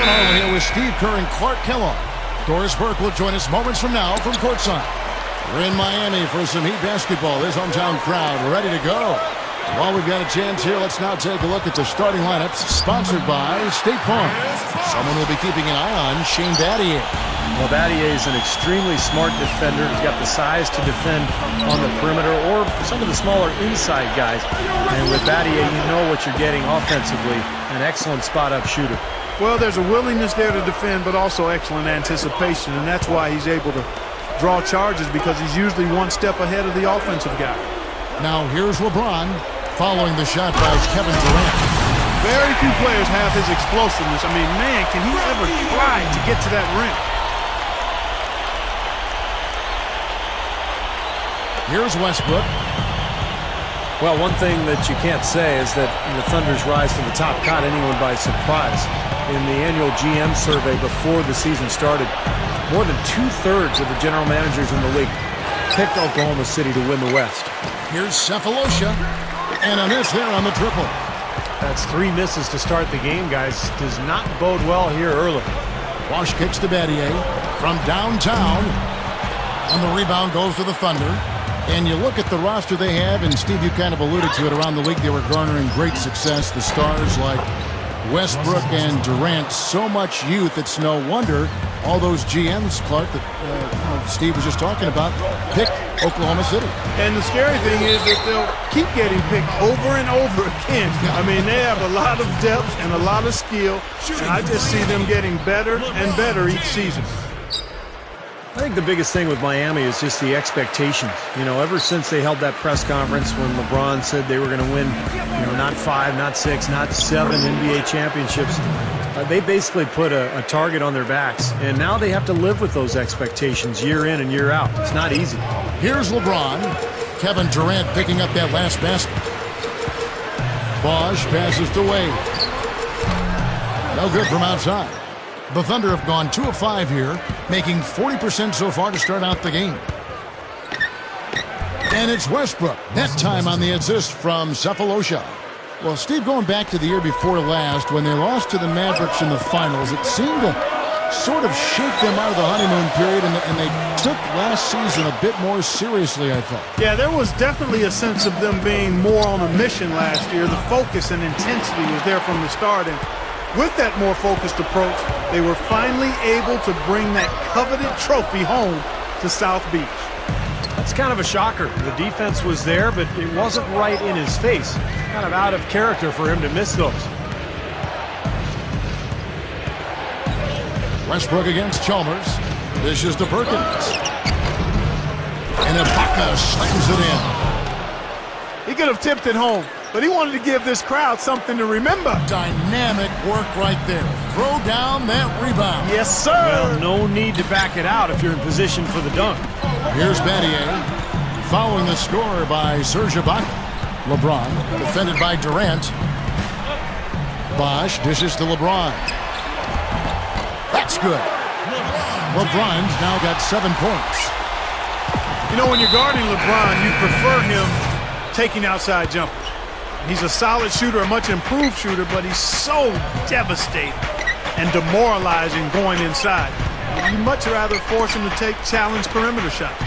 Harley here with Steve Kerr and Clark Kellogg. Doris Burke will join us moments from now from courtside. We're in Miami for some Heat basketball. This hometown crowd ready to go. While we've got a chance here, let's now take a look at the starting lineups, sponsored by State Farm. Someone will be keeping an eye on Shane Battier. Well, Battier is an extremely smart defender. He's got the size to defend on the perimeter or some of the smaller inside guys. And with Battier, you know what you're getting offensively, an excellent spot-up shooter. Well, there's a willingness there to defend, but also excellent anticipation, and that's why he's able to draw charges, because he's usually one step ahead of the offensive guy. Now here's LeBron following the shot by Kevin Durant. Very few players have his explosiveness. I mean, man, can he ever try to get to that rim? Here's Westbrook. Well, one thing that you can't say is that the Thunder's rise to the top caught anyone by surprise. In the annual GM survey before the season started, more than 2/3 of the general managers in the league picked Oklahoma City to win the West. Here's Cephalosha, and a miss there on the triple. That's 3 misses to start the game, guys. Does not bode well here early. Bosch kicks to Battier from downtown, and the rebound goes to the Thunder. And you look at the roster they have, and Steve, you kind of alluded to it, around the league they were garnering great success. The stars like Westbrook and Durant, so much youth, it's no wonder all those GMs, Clark, that Steve was just talking about, picked Oklahoma City. And the scary thing is that they'll keep getting picked over and over again. I mean, they have a lot of depth and a lot of skill, and I just see them getting better and better each season. I think the biggest thing with Miami is just the expectations. You know, ever since they held that press conference when LeBron said they were going to win, not 5, not 6, not 7 NBA championships, they basically put a target on their backs. And now they have to live with those expectations year in and year out. It's not easy. Here's LeBron. Kevin Durant picking up that last basket. Bosch passes to Wade. No good from outside. The Thunder have gone 2 of 5 here, making 40% so far to start out the game. And it's Westbrook, that time on the assist from Cephalosha. Well, Steve, going back to the year before last, when they lost to the Mavericks in the finals, it seemed to sort of shake them out of the honeymoon period, and they took last season a bit more seriously, I thought. Yeah, there was definitely a sense of them being more on a mission last year. The focus and intensity was there from the start, and with that more focused approach, they were finally able to bring that coveted trophy home to South Beach. That's kind of a shocker. The defense was there, but it wasn't right in his face. Kind of out of character for him to miss those. Westbrook against Chalmers. This is to Perkins. And Ibaka slams it in. He could have tipped it home, but he wanted to give this crowd something to remember. Dynamic work right there. Throw down that rebound. Yes, sir. Well, no need to back it out if you're in position for the dunk. Here's Battier. Following the score by Serge Ibaka. LeBron defended by Durant. Bosch dishes to LeBron. That's good. LeBron's now got 7 points. You know, when you're guarding LeBron, you prefer him taking outside jumpers. He's a solid shooter, a much improved shooter, but he's so devastating and demoralizing going inside. You'd much rather force him to take challenge perimeter shots.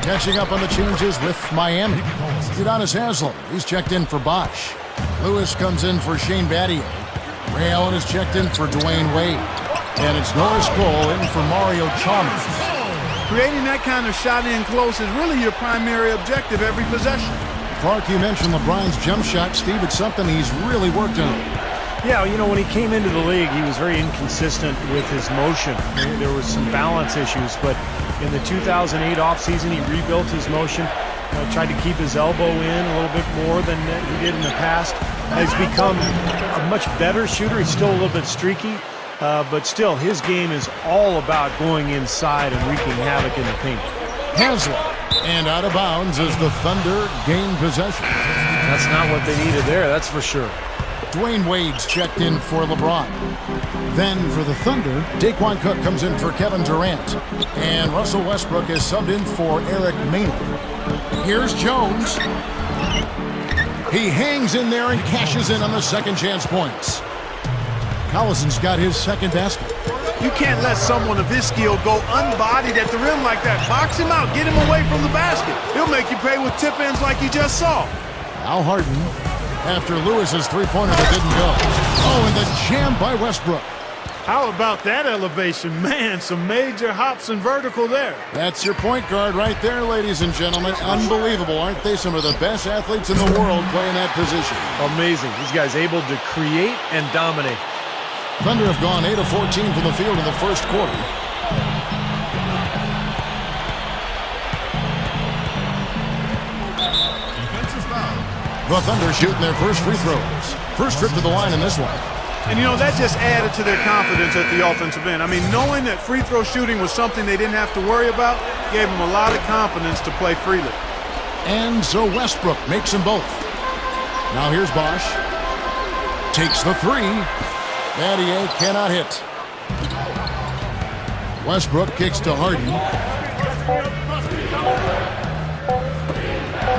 Catching up on the changes with Miami. Udonis Haslem, he's checked in for Bosch. Lewis comes in for Shane Battier. Ray Allen is checked in for Dwayne Wade. And it's Norris Cole in for Mario Chalmers. Creating that kind of shot in close is really your primary objective every possession. Clark, you mentioned LeBron's jump shot. Steve, it's something he's really worked on. Yeah, when he came into the league, he was very inconsistent with his motion. There was some balance issues, but in the 2008 offseason, he rebuilt his motion, tried to keep his elbow in a little bit more than he did in the past. He's become a much better shooter. He's still a little bit streaky, but still, his game is all about going inside and wreaking havoc in the paint. Haslem, and out of bounds as the Thunder gain possession. That's not what they needed there, that's for sure. Dwayne Wade's checked in for LeBron. Then for the Thunder, Daquan Cook comes in for Kevin Durant. And Russell Westbrook is subbed in for Eric Maynard. Here's Jones. He hangs in there and cashes in on the second chance points. Collison's got his second basket. You can't let someone of his skill go unbodied at the rim like that. Box him out. Get him away from the basket. He'll make you pay with tip-ins like you just saw. Now Harden after Lewis's three-pointer that didn't go. Oh, and the jam by Westbrook. How about that elevation? Man, some major hops and vertical there. That's your point guard right there, ladies and gentlemen. Unbelievable, aren't they? Some of the best athletes in the world playing that position. Amazing. These guys able to create and dominate. Thunder have gone 8 of 14 from the field in the first quarter. The Thunder shooting their first free throws. First trip to the line in this one. And, you know, that just added to their confidence at the offensive end. I mean, knowing that free throw shooting was something they didn't have to worry about gave them a lot of confidence to play freely. And so Westbrook makes them both. Now here's Bosch. Takes the three. Battier cannot hit. Westbrook kicks to Harden.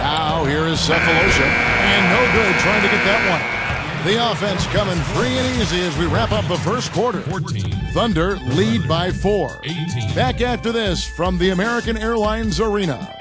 Now here is Cephalosha. And no good trying to get that one. The offense coming free and easy as we wrap up the first quarter. 14. Thunder lead by 4. 18. Back after this from the American Airlines Arena.